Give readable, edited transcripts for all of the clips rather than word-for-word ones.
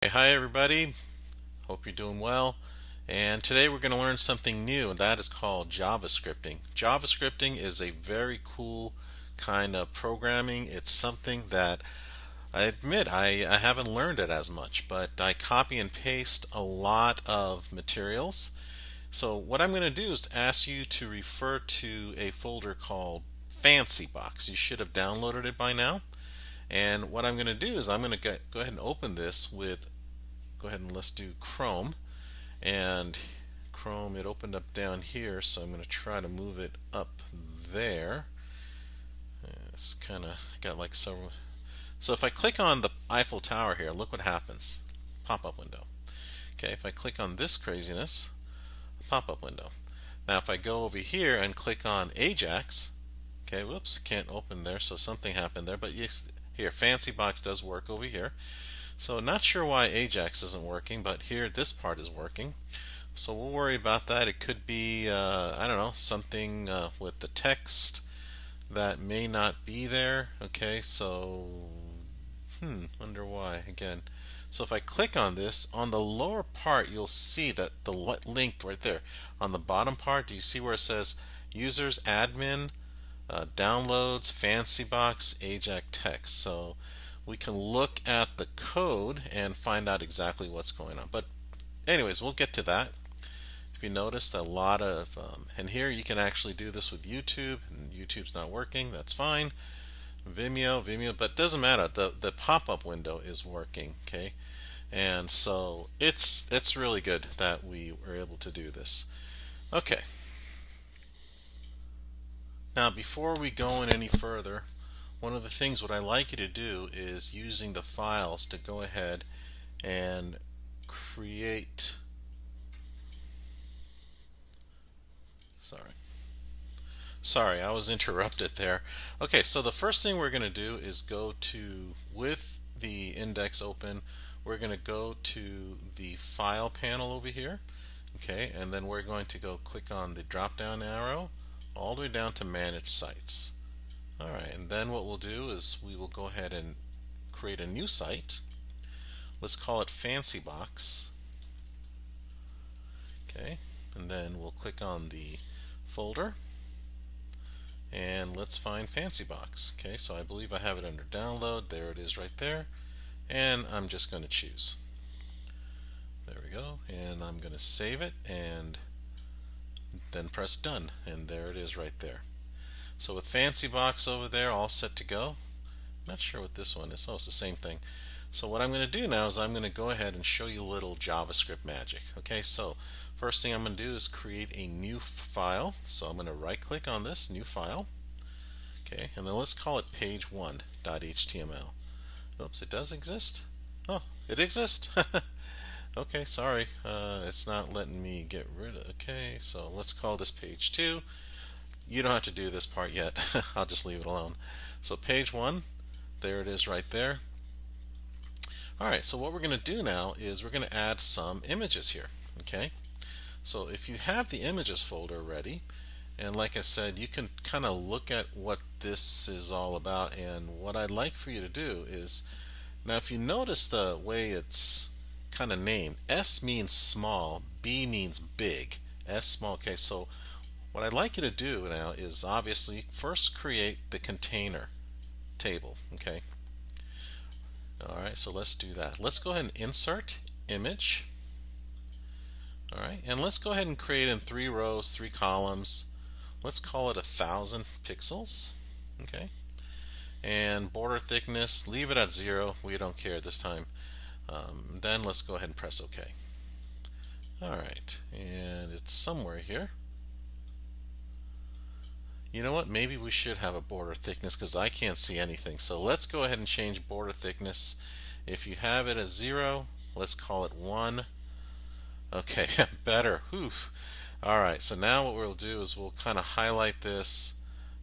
Hey, hi everybody, hope you're doing well. And today we're going to learn something new, and that is called JavaScripting. JavaScripting is a very cool kind of programming. It's something that I admit I haven't learned it as much, but I copy and paste a lot of materials. So what I'm going to do is ask you to refer to a folder called Fancy Box. You should have downloaded it by now. And what I'm going to do is I'm going to go ahead and open this with, go ahead and let's do Chrome. And Chrome, it opened up down here, so I'm going to try to move it up there. It's kind of got like several. So if I click on the Eiffel Tower here, look what happens. Pop-up window. Okay, if I click on this craziness, pop-up window. Now if I go over here and click on Ajax, okay, whoops, can't open there, so something happened there, but yes, here, Fancy Box does work over here. So not sure why Ajax isn't working, but here this part is working. So we'll worry about that. It could be, I don't know, something with the text that may not be there. Okay, so, wonder why again. So if I click on this, on the lower part, you'll see that the link right there. On the bottom part, do you see where it says users admin, downloads, Fancy Box, Ajax text? So we can look at the code and find out exactly what's going on. But anyways, we'll get to that. If you notice a lot of, and here you can actually do this with YouTube, and YouTube's not working, that's fine. Vimeo, but it doesn't matter. The pop-up window is working, okay? And so it's really good that we were able to do this. Okay. Now before we go in any further, one of the things what I like you to do is using the files to go ahead and create, sorry, I was interrupted there. Okay, so the first thing we're going to do is go to, with the index open, we're going to go to the file panel over here. Okay, and then we're going to go click on the drop down arrow all the way down to manage sites. Alright, and then what we'll do is we will go ahead and create a new site. Let's call it Fancy Box. Okay, and then we'll click on the folder and let's find Fancy Box. Okay, so I believe I have it under download. There it is right there, and I'm just going to choose. There we go, and I'm going to save it and then press done, and there it is right there. So with Fancy Box over there all set to go. Not sure what this one is. Oh, it's the same thing. So what I'm going to do now is I'm going to go ahead and show you a little JavaScript magic. Okay, so first thing I'm going to do is create a new file. So I'm going to right click on this new file. Okay, and then let's call it page1.html. Oops, it does exist? Oh, it exists. Okay, sorry, it's not letting me get rid of. Okay, so let's call this page 2. You don't have to do this part yet. I'll just leave it alone. So page 1, there it is right there. Alright, so what we're going to do now is we're going to add some images here. Okay, so if you have the images folder ready, and like I said, you can kind of look at what this is all about, and what I'd like for you to do is, now if you notice the way it's kind of named, S means small, B means big, S small. Okay, so what I'd like you to do now is obviously first create the container table. Okay, alright, so let's do that. Let's go ahead and insert image. Alright, and let's go ahead and create in 3 rows, 3 columns. Let's call it 1,000 pixels. Okay, and border thickness, leave it at 0. We don't care this time. Then let's go ahead and press OK. Alright, and it's somewhere here. You know what, maybe we should have a border thickness because I can't see anything. So let's go ahead and change border thickness. If you have it as 0, let's call it 1. Okay, better. Whew. Alright, so now what we'll do is we'll kind of highlight this.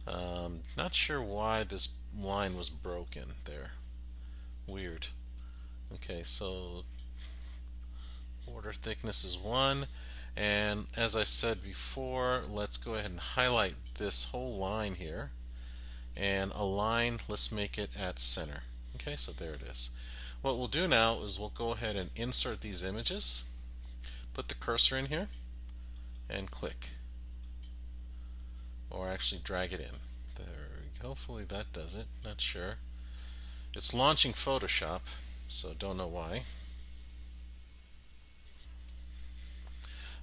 Not sure why this line was broken there. Weird. Okay, so border thickness is 1, and as I said before, let's go ahead and highlight this whole line here and align. Let's make it at center. Okay, so there it is. What we'll do now is we'll go ahead and insert these images, put the cursor in here, and click. Or actually drag it in. There we go. Hopefully that does it. Not sure. It's launching Photoshop, so don't know why.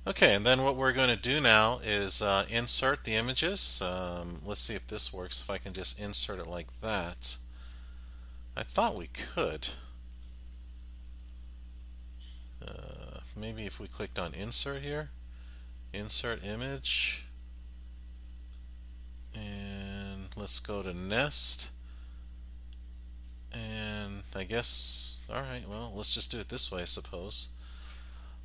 Okay, and then what we're going to do now is insert the images. Let's see if this works, if I can just insert it like that. I thought we could. Maybe if we clicked on insert here, insert image, and let's go to nest, and I guess, alright, well, let's just do it this way, I suppose.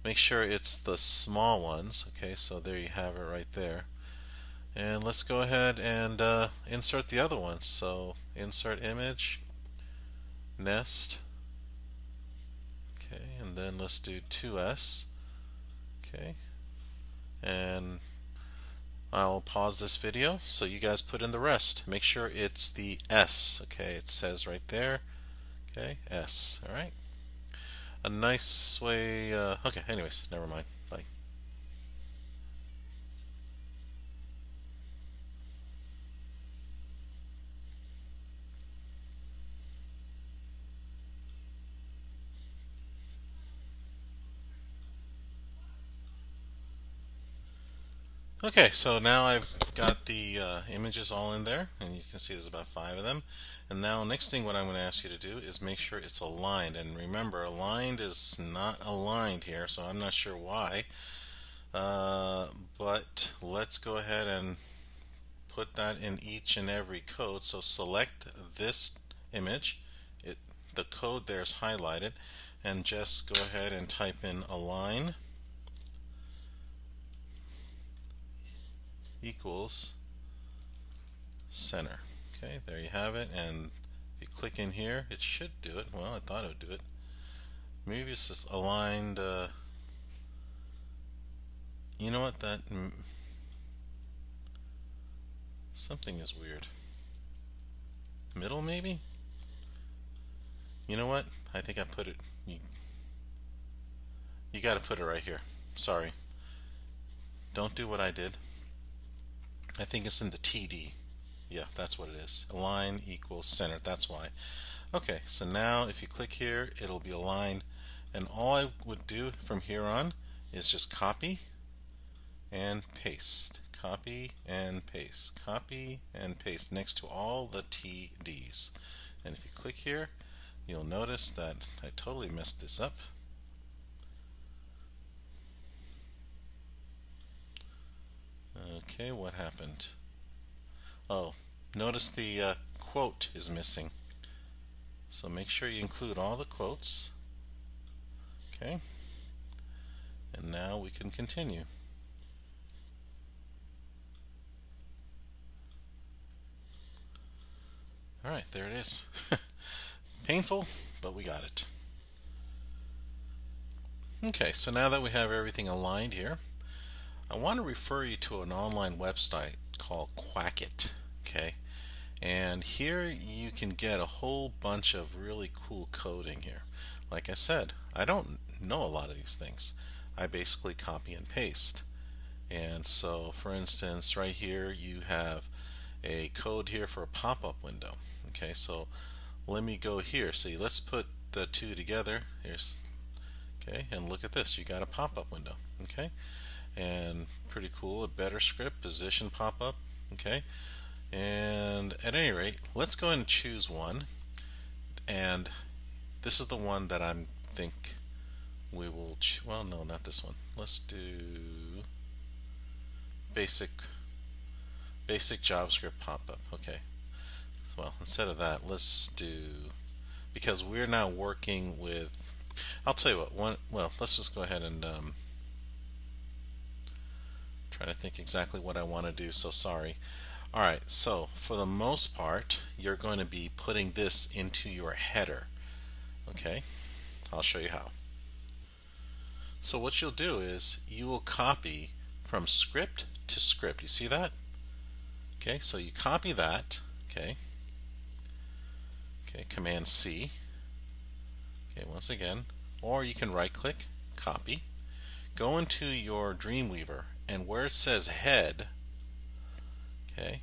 Make sure it's the small ones. Okay, so there you have it right there. And let's go ahead and insert the other ones. So insert image, nest. Okay, and then let's do 2S. Okay, and I'll pause this video so you guys put in the rest. Make sure it's the S. Okay, it says right there. Okay, S. All right. A nice way. Okay, anyways, never mind. Bye. Okay, so now I've got the images all in there, and you can see there's about 5 of them. And now next thing what I'm going to ask you to do is make sure it's aligned. And remember, aligned is not aligned here, so I'm not sure why. But let's go ahead and put that in each and every code. So select this image. The code there is highlighted, and just go ahead and type in align equals center. Okay, there you have it, and if you click in here it should do it. Well, I thought it would do it. Maybe it's just aligned. You know what, that something is weird. Middle maybe? You know what, I think I put it, you got to put it right here. Sorry, don't do what I did. I think it's in the TD. Yeah, that's what it is. Align equals center. That's why. Okay, so now if you click here, it'll be aligned, and all I would do from here on is just copy and paste. Copy and paste. Copy and paste next to all the TDs. And if you click here, you'll notice that I totally messed this up. Okay, what happened? Oh, notice the quote is missing. So make sure you include all the quotes. Okay, and now we can continue. Alright, there it is. Painful, but we got it. Okay, so now that we have everything aligned here, I want to refer you to an online website called Quackit. Okay, and here you can get a whole bunch of really cool coding here. Like I said, I don't know a lot of these things. I basically copy and paste. And so for instance, right here you have a code here for a pop-up window. Okay, so let me go here. See, let's put the two together. Here's, okay, and look at this. You got a pop-up window. Okay, and pretty cool. A better script, position pop-up. Okay, and at any rate, let's go ahead and choose one. And this is the one that I think we will. Well, no, not this one. Let's do basic JavaScript pop-up. Okay. Well, instead of that, let's do, because we're now working with, I'll tell you what, well, let's just go ahead and try to think exactly what I want to do, so sorry. Alright, so for the most part, you're going to be putting this into your header. Okay, I'll show you how. So what you'll do is you will copy from script to script. You see that? Okay, so you copy that. Okay. Okay, Command C. Okay, once again, or you can right click, copy, go into your Dreamweaver, and where it says head, okay,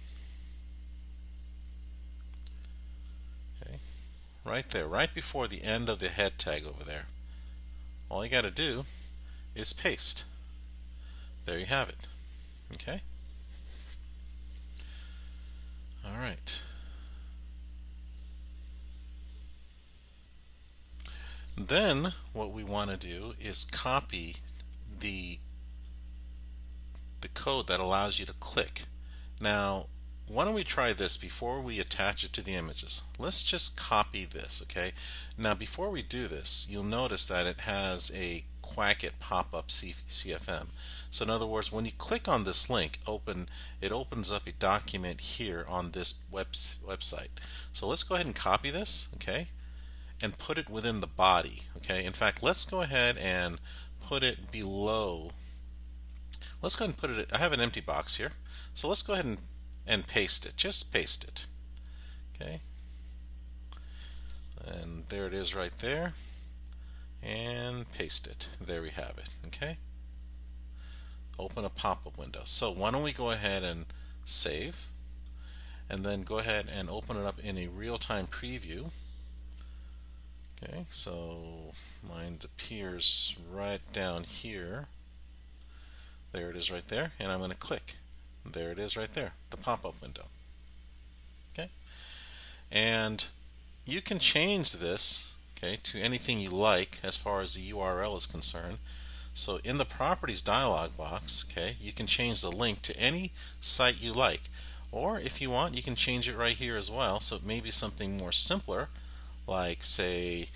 right there, right before the end of the head tag over there, all you got to do is paste. There you have it. Okay? All right. Then what we want to do is copy the code that allows you to click. Now, why don't we try this before we attach it to the images? Let's just copy this, okay? Now, before we do this, you'll notice that it has a Quackit pop-up CFM. So in other words, when you click on this link, it opens up a document here on this website. So let's go ahead and copy this, okay, and put it within the body, okay? In fact, let's go ahead and put it below. Let's go ahead and put it, I have an empty box here, so let's go ahead and paste it, just paste it, okay? And there it is right there, and paste it. There we have it, okay? Open a pop-up window. So why don't we go ahead and save, and then go ahead and open it up in a real-time preview. Okay, so mine appears right down here. There it is right there, and I'm going to click. There it is right there, the pop-up window. Okay, and you can change this, okay, to anything you like as far as the URL is concerned. So in the properties dialog box, okay, you can change the link to any site you like, or if you want, you can change it right here as well. So it may be something more simpler, like say,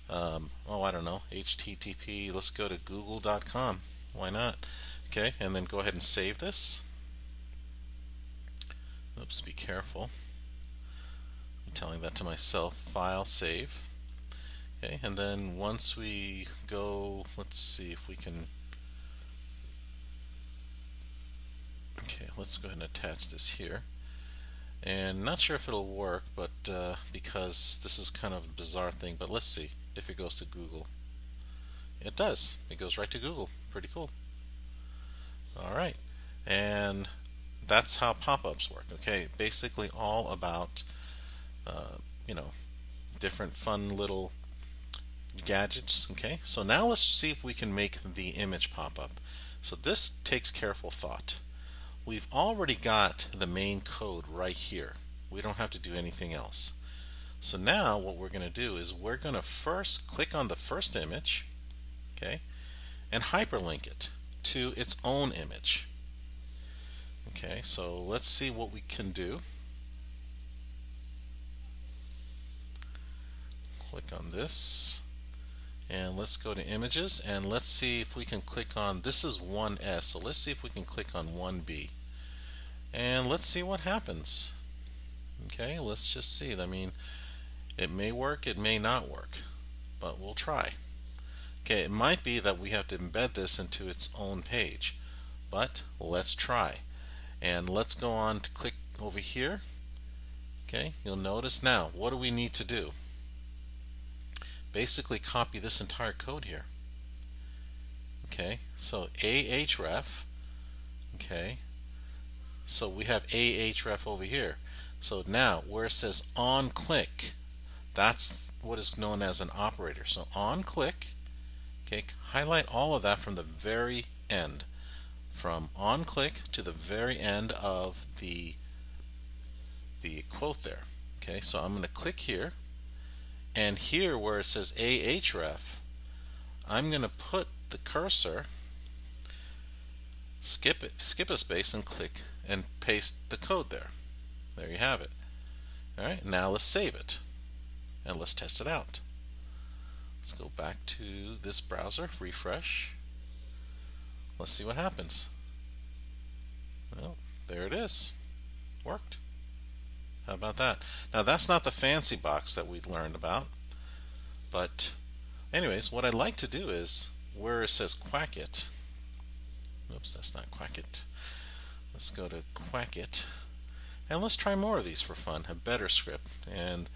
oh, I don't know, HTTP. Let's go to google.com. Why not? Okay, and then go ahead and save this. Oops, be careful. I'm telling that to myself. File, save. Okay, and then once we go, let's see if we can. Okay, let's go ahead and attach this here. And not sure if it'll work, but because this is kind of a bizarre thing, but let's see if it goes to Google. It does. It goes right to Google. Pretty cool. All right, and that's how pop-ups work. Okay, basically all about you know, different fun little gadgets. Okay, so now let's see if we can make the image pop up. So this takes careful thought. We've already got the main code right here. We don't have to do anything else. So now what we're going to do is we're going to first click on the first image, okay, and hyperlink it to its own image. Okay, so let's see what we can do. Click on this, and let's go to images, and let's see if we can click on, this is 1S, so let's see if we can click on 1B, and let's see what happens. Okay, let's just see. I mean, it may work, it may not work, but we'll try. Okay, it might be that we have to embed this into its own page, but let's try. And let's go on to click over here. Okay, you'll notice now, what do we need to do? Basically copy this entire code here. Okay, so ahref, okay, so we have ahref over here. So now where it says on click, that's what is known as an operator. So on click, okay, highlight all of that from the very end, from on click to the very end of the quote there. Okay, so I'm going to click here, and here where it says ahref, I'm going to put the cursor, skip a space, and click and paste the code there. There you have it. All right, now let's save it and let's test it out. Let's go back to this browser, refresh. Let's see what happens. Well, there it is. Worked. How about that? Now that's not the fancy box that we learned about, but anyways, what I'd like to do is where it says Quackit. Oops, that's not Quackit. Let's go to Quackit, and let's try more of these for fun. A better script, and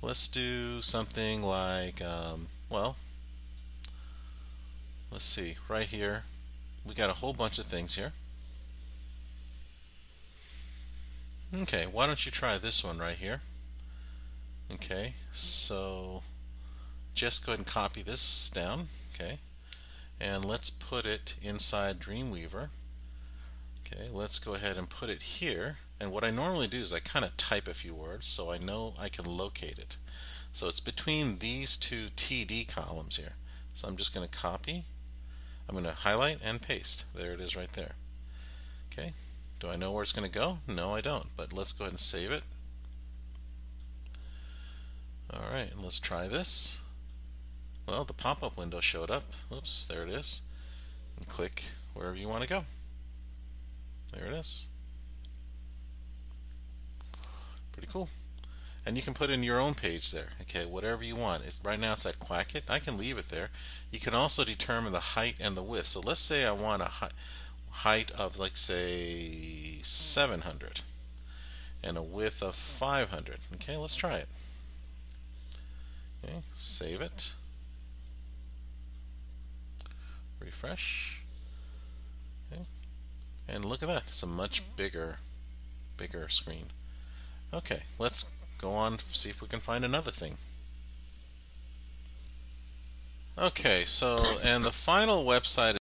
let's do something like Well, let's see, right here, we got a whole bunch of things here. Okay, why don't you try this one right here? Okay, so just go ahead and copy this down, okay, and let's put it inside Dreamweaver. Okay, let's go ahead and put it here. And what I normally do is I kind of type a few words so I know I can locate it. So it's between these two TD columns here. So I'm just going to copy. I'm going to highlight and paste. There it is right there. Okay, do I know where it's going to go? No, I don't, but let's go ahead and save it. Alright, let's try this. Well, the pop-up window showed up. Oops, there it is. And click wherever you want to go. There it is. Pretty cool. And you can put in your own page there, okay, whatever you want. Right now it's at Quackit. I can leave it there. You can also determine the height and the width. So let's say I want a height of, like, say 700 and a width of 500. Okay, let's try it. Okay, save it. Refresh. Okay. And look at that. It's a much bigger screen. Okay, let's go on, see if we can find another thing. Okay, so, and the final website